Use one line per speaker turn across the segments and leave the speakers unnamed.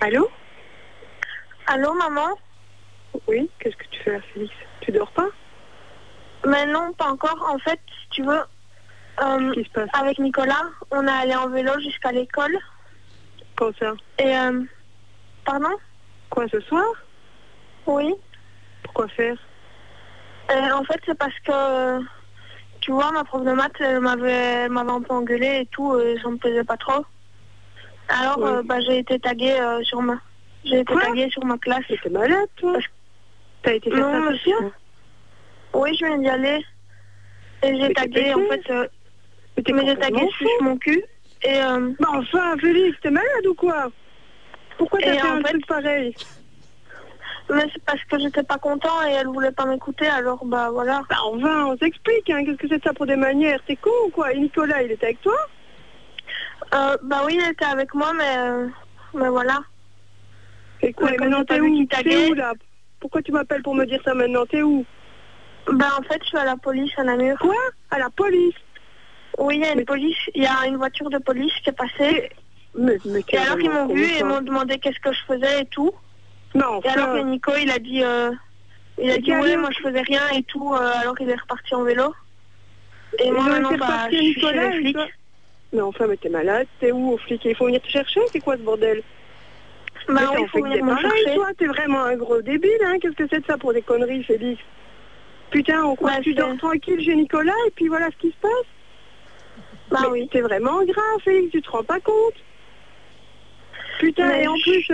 Allô?
Allô, maman?
Oui, qu'est-ce que tu fais là, Félix? Tu dors pas?
Mais non, pas encore. En fait, si tu veux,
Qu'est-ce qui se passe?
avec Nicolas, on est allé en vélo jusqu'à l'école.
Quand ça?
Et, pardon?
Quoi, ce soir?
Oui.
Pourquoi faire?
Et en fait, c'est parce que, tu vois, ma prof de maths, elle m'avait un peu engueulé et tout, et ça me plaisait pas trop. Alors,
Oui.
j'ai été taguée sur ma... J'ai été
Quoi?
taguée sur ma classe.
Mais t'es malade, toi? T'as été faire ça
Non,
ce soir?
Oui, je viens d'y aller. Et j'ai
Mais
tagué,
t'es
en
pété?
fait...
Mais
j'ai tagué sur mon cul. Et,
bah enfin, Félix, t'es malade ou quoi? Pourquoi t'as
et
fait
en
un
fait,
truc pareil?
mais c'est parce que j'étais pas content et elle voulait pas m'écouter, alors bah voilà.
Bah enfin, on s'explique, hein. Qu'est-ce que c'est de ça pour des manières? T'es con ou quoi? Et Nicolas, il était avec toi?
Bah oui, elle était avec moi, mais voilà.
Et quoi?
Mais
Et
comme
maintenant,
j'ai pas
t'es
vu
où?
qui
T'es
taguait,
où, là? Pourquoi tu m'appelles pour me dire ça maintenant? T'es où?
bah en fait, je suis à la police à Namur.
Quoi? À la police?
Oui, il y a une police, il y a une voiture de police qui est passée.
Mais
Et alors ils m'ont vu et m'ont demandé qu'est-ce que je faisais et tout.
Non,
Et alors que Nico, il a dit ouais, moi je faisais rien et tout, alors il est reparti en vélo. Et moi maintenant, bah, je suis chez les flics.
Mais enfin, mais t'es malade, t'es où au flic? Il faut venir te chercher, c'est quoi ce bordel?
Bah
mais
oui, il faut venir me chercher.
Toi, t'es vraiment un gros débile, hein? Qu'est-ce que c'est de ça pour des conneries, Félix? Putain, on croit que tu dors tranquille chez Nicolas et puis voilà ce qui se passe.
Bah
mais
oui.
C'est vraiment grave, Félix, tu te rends pas compte? Putain,
mais
et en plus...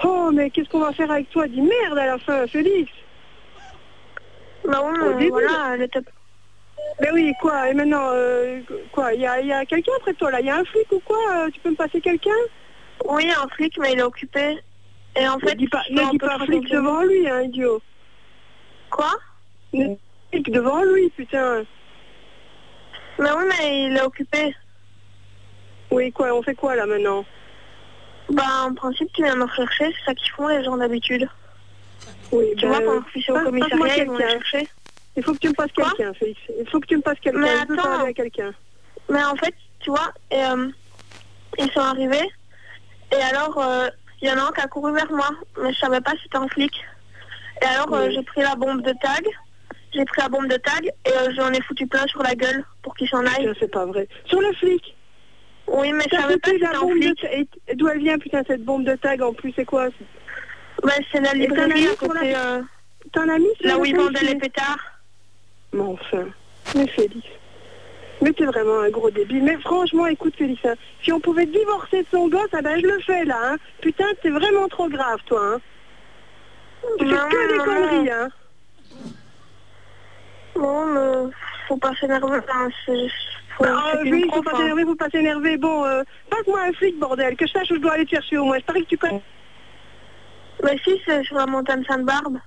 Oh, mais qu'est-ce qu'on va faire avec toi? Dis merde à la fin, Félix.
Bah oui, mais voilà, elle était...
Mais oui, quoi? Et maintenant, quoi? Il y a quelqu'un près de toi, là? Il y a un flic ou quoi? Tu peux me passer quelqu'un?
Oui, un flic, mais il est occupé. Et en fait,
ne dis pas flic devant lui, hein, idiot.
Quoi?
Ne dis pas flic devant lui, putain.
Mais oui, mais il est occupé.
Oui, quoi? On fait quoi, là, maintenant?
Bah, en principe, tu viens me rechercher, c'est ça qu'ils font, les gens d'habitude.
Oui,
tu vois, quand je suis au commissariat, ils vont me chercher.
Il faut que tu me passes quelqu'un, Félix. Il faut que tu me passes quelqu'un.
Mais
Je veux parler à quelqu'un.
Mais en fait, tu vois, et, ils sont arrivés, et alors, il y en a un qui a couru vers moi, mais je savais pas si c'était un flic. Et alors, j'ai pris la bombe de tag, et j'en ai foutu plein sur la gueule pour qu'il s'en aille.
C'est pas vrai. Sur le flic?
Oui, mais je savais pas si c'était un flic.
Et d'où elle vient, putain, cette bombe de tag en plus, c'est quoi?
Bah, c'est la librairie à côté,
t'en as mis
là où ils vendaient les pétards.
Mais enfin, mais Félix, mais t'es vraiment un gros débile. Mais franchement, écoute Félix, hein, si on pouvait divorcer de son gosse, ah ben je le fais là, hein. Putain, c'est vraiment trop grave, toi, hein. Tu fais que des conneries, hein.
Non, mais faut pas s'énerver, hein,
oui, faut pas s'énerver, Bon, passe-moi un flic, bordel, que je sache où je dois aller te chercher au moins. Je parie que tu connais.
Mais si, c'est sur la montagne Sainte-Barbe.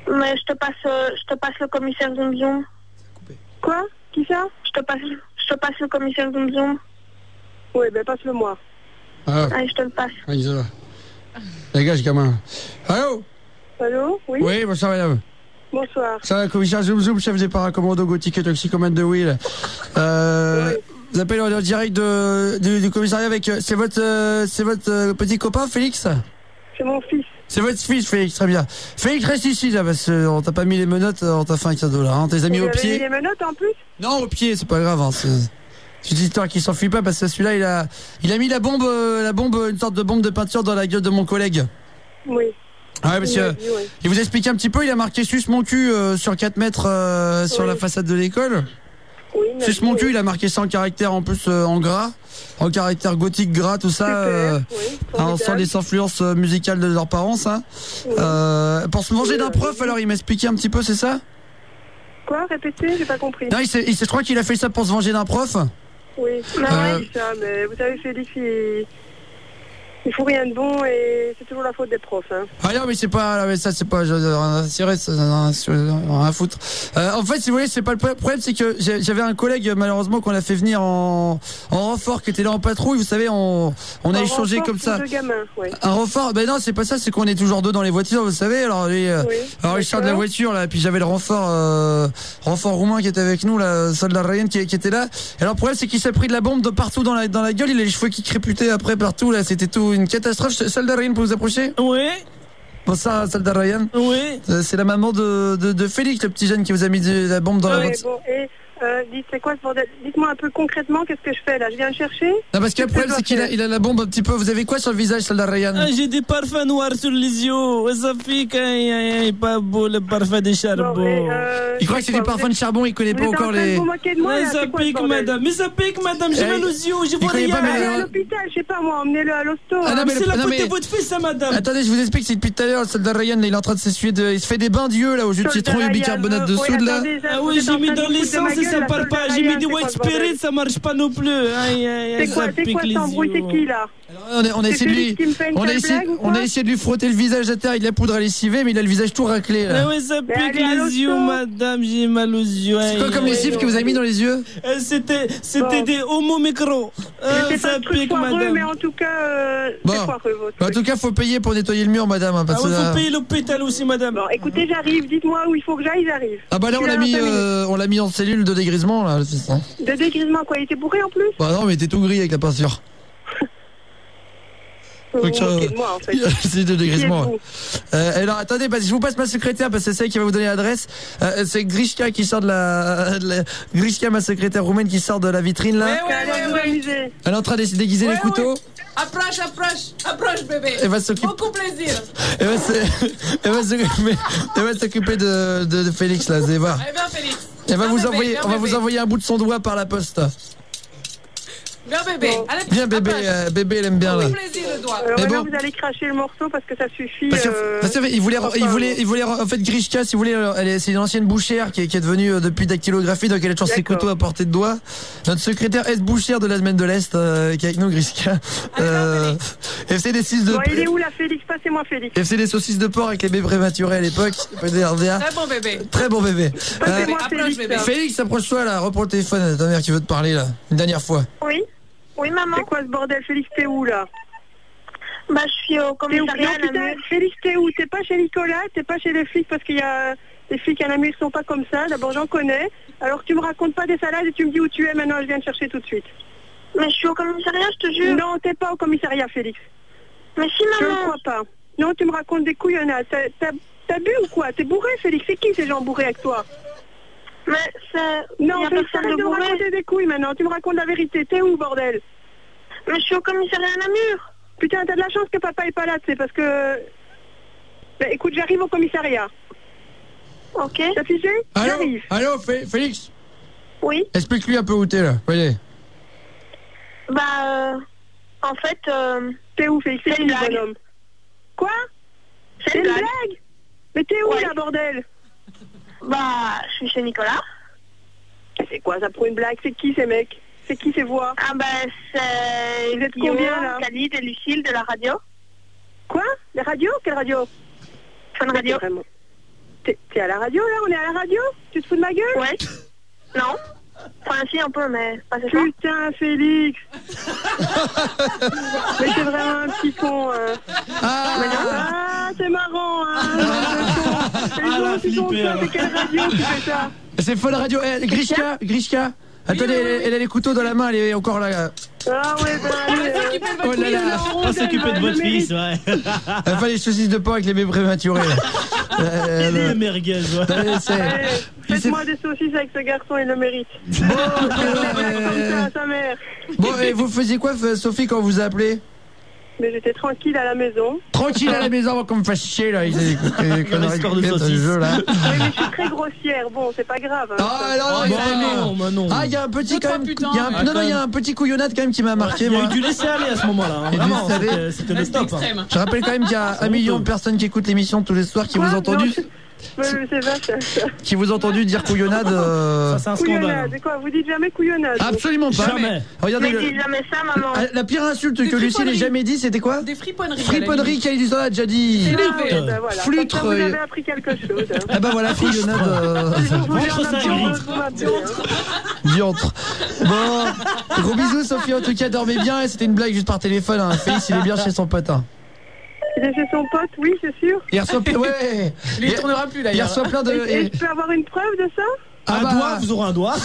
Mais je te passe le commissaire Zoom Zoom.
Quoi? Qui ça?
Je te passe le commissaire Zoom Zoom.
Oui, ben passe-le moi.
Allez, je te le passe.
Allez, ça va. Dégage, gamin. Allô?
Allô? Oui?
Oui, bonsoir, madame.
Bonsoir.
Ça va, commissaire Zoom Zoom, chef des paracommando gothique et toxicomane de Will. Vous appelez en direct du commissariat avec... C'est votre petit copain, Félix?
C'est mon fils.
C'est votre fils, Félix, très bien. Félix, reste ici, là, parce qu'on t'a pas mis les menottes, on t'a fait un cadeau, là. Hein. T'es mis au pied.
Mis les menottes, en plus?
Non, au pied, c'est pas grave. Hein, c'est une histoire qui s'enfuit pas, parce que celui-là, il a mis la bombe, une sorte de bombe de peinture dans la gueule de mon collègue.
Oui.
Ouais, parce que, il vous explique un petit peu, il a marqué suce mon cul sur 4 mètres sur la façade de l'école.
Oui,
suce mon cul, il a marqué ça en caractère en plus en gras, en caractère gothique gras, tout ça, sans les influences musicales de leurs parents, ça. Pour se venger d'un prof, alors il m'a expliqué un petit peu, c'est ça?
Quoi? Répétez, j'ai pas compris.
Non, je crois qu'il a fait ça pour se venger d'un prof.
Oui, ça, mais vous savez, Félix, Il faut rien de bon et c'est toujours la faute des profs. Hein.
Ah non, mais c'est pas, mais ça c'est pas, c'est vrai, ça rien à foutre. En fait, si vous voulez, c'est pas le problème, c'est que j'avais un collègue malheureusement qu'on a fait venir en renfort qui était là en patrouille. Vous savez, on a échangé comme ça.
Gamins, ouais.
Un renfort, ben non, c'est pas ça, c'est qu'on est toujours deux dans les voitures, vous savez. Alors il sort de la voiture là, puis j'avais le renfort roumain qui était avec nous, la soldat Ryan qui était là. Et alors le problème, c'est qu'il s'est pris de la bombe de partout dans la gueule. Il a les cheveux qui créputaient après partout là, c'était tout une catastrophe. Soldat Ryan, pour vous approcher? Oui. Bonsoir, soldat Ryan. Oui. C'est la maman de Félix, le petit jeune qui vous a mis la bombe dans la voiture.
Bon, et dites, c'est quoi ce bordel? Dites-moi un peu concrètement, qu'est-ce que je fais là? Je viens le chercher?
Non, parce que le problème, c'est qu'il a la bombe un petit peu. Vous avez quoi sur le visage, soldat Ryan?
J'ai des parfums noirs sur les yeux. Ça fait qu'il pas beau le parfum de charbon. Bon,
il croit que c'est du parfum de charbon, il connaît pas encore les.
Ça pique, madame. Mais ça pique, madame. J'ai mal aux yeux, je vois rien.
Allez à l'hôpital, je sais pas moi, emmenez-le à l'hosto.
Ah non, mais c'est la faute de votre fils, ça, madame.
Attendez, je vous explique, c'est depuis tout à l'heure, le soldat Ryan, il est en train de s'essuyer il se fait des bains d'yeux là, au jus de citron et au bicarbonate de soude là.
Ah oui, j'ai mis dans l'essence et ça part pas. J'ai mis du white spirit, ça marche pas non plus.
C'est quoi cet embrouille, c'est qui là?
On a essayé de lui frotter le visage à terre avec de la poudre à lessiver, mais il a le visage tout raclé là.
Ah ouais, ça pique les yeux, madame, j'ai mal aux yeux.
C'est quoi comme lessive que vous avez mis dans les yeux?
C'était des homo micro.
Ça pique, madame. Mais en tout cas, c'est foireux votre truc.
En tout cas, faut payer pour nettoyer le mur, madame.
Ah oui, faut payer l'hôpital aussi, madame.
Bon, écoutez, j'arrive, dites-moi où il faut que j'aille, j'arrive.
Ah bah là, on l'a mis en cellule de dégrisement là.
De dégrisement quoi? Il était bourré en plus?
Bah non, mais il était tout gris avec la peinture.
Moi, en fait.
C'est de dégrisement. Alors attendez, je vous passe ma secrétaire parce que c'est elle qui va vous donner l'adresse. C'est Grishka qui sort Grishka, ma secrétaire roumaine, qui sort de la vitrine là.
Ouais.
Elle est en train de déguiser les couteaux.
Approche bébé. Beaucoup plaisir.
Elle va s'occuper de Félix là, Zéva.
Allez, viens Félix.
On va vous envoyer un bout de son doigt par la poste.
Viens bébé.
Bon.
Allez,
Viens bébé, bébé elle aime bien là.
Plaisir le doigt.
Alors maintenant vous allez cracher le morceau parce que ça suffit.
Parce que il voulait en fait Grishka, si vous voulez, c'est une ancienne bouchère qui est devenue depuis dactylographie, donc elle a toujours ses couteaux à portée de doigt. Notre secrétaire S bouchère de la semaine de l'Est qui est avec nous, Grishka. Elle faisait des saucisses de.
Bon, il est où la Félix? Passez-moi Félix.
Elle faisait des saucisses de porc avec les bébés prématurés à l'époque.
Très bon bébé.
Très bon bébé.
Passez-moi
Félix.
Félix.
Félix, approche-toi là, reprends le téléphone, ta mère qui veut te parler là, une dernière fois.
Oui. Oui, maman.
C'est quoi ce bordel? Félix, t'es où là?
Bah, je suis au commissariat à Namur.
Félix, t'es où? T'es pas chez Nicolas? T'es pas chez les flics? Parce qu'il y a des flics à Namur qui sont pas comme ça. D'abord, j'en connais. Alors, tu me racontes pas des salades et tu me dis où tu es. Maintenant, je viens te chercher tout de suite.
Mais je suis au commissariat, je te jure.
Non, t'es pas au commissariat, Félix.
Mais si, maman.
Je ne crois pas. Non, tu me racontes des couillonnades. T'as bu ou quoi? T'es bourré, Félix? C'est qui ces gens bourrés avec toi?
Mais c'est...
Non, Félix, arrête de me raconter des couilles maintenant. Tu me racontes la vérité. T'es où, bordel?
Mais je suis au commissariat à Namur.
Putain, t'as de la chance que papa est pas là, tu sais, parce que... Ben, écoute, j'arrive au commissariat.
Ok.
T'as figé? J'arrive.
Allô, Félix?
Oui.
Explique-lui un peu où t'es là, voyez.
Bah, en fait...
T'es où, Félix?
C'est une blague.
Bonhomme. Quoi?
C'est une blague.
Mais t'es où,
Ouais.
là, bordel?
Bah, je suis chez Nicolas.
C'est quoi ça pour une blague? C'est qui, ces mecs? C'est qui, ces voix?
Ah bah, c'est...
Vous êtes
Guillaume,
combien, là?
Khalid et Lucille de la radio.
Quoi? La radio? Quelle radio?
Fun Radio.
Vraiment. T'es à la radio, là? On est à la radio? Tu te fous de ma gueule?
Ouais. Non. Enfin, si, un peu, mais pas ce soir.
Putain, Félix. Mais c'est vraiment un petit con, hein. Ah, c'est marrant, hein. Les gens qui font ça, c'est quelle radio qui fait ça?
C'est Fun Radio. Grishka. Attendez, elle a les couteaux dans la main, elle est encore là.
Ah ouais,
Oh là là.
On va s'occuper de votre fils, ouais.
Elle fait les saucisses de porc avec les bébés prématurés.
Les merguez, ouais.
Allez, faites-moi des saucisses avec ce garçon, il le mérite. Sa mère.
Bon, et vous faisiez quoi, Sophie, quand on vous a appelé?
Mais j'étais tranquille à la maison.
Tranquille à la maison avant qu'on me fasse chier là.
Histoire de saucisses.
Jeu, là.
Oui, mais je suis très grossière. Bon, c'est pas grave. Hein,
non.
Ah, il y a un petit quand même. Il y a un petit couillonnade quand même qui m'a marqué.
Il y a
moi.
eu du laisser aller à ce moment-là. Hein. Vraiment, c'était le stop.
Je rappelle quand même qu'il y a 1 million de personnes qui écoutent l'émission tous les soirs qui vous ont entendu.
C'est vache, ça.
Qui vous a entendu dire couillonnade
Ça, c'est un scandale.
Couillonnade, quoi? Vous dites jamais couillonnade?
Absolument pas.
Jamais.
Regardez
Mais dis jamais ça, maman.
la pire insulte que Lucie n'ait jamais dit, c'était quoi?
Des friponneries.
Friponnerie, Kalidou a déjà dit.
Voilà.
Flutre.
Comme ça, vous avez appris quelque chose.
Ah bah voilà, couillonnade.
Ventre cinglé.
Diantre. Bon, gros bisous Sophie, en tout cas dormez bien, et c'était une blague juste par téléphone, hein. Félix il est bien chez son pote. Hein.
Il est chez son pote, oui, c'est sûr.
Il reçoit ouais.
Il ne tournera plus d'ailleurs.
Il reçoit plein de.
Et je peux avoir une preuve de ça?
Ah
Un doigt, vous aurez un doigt.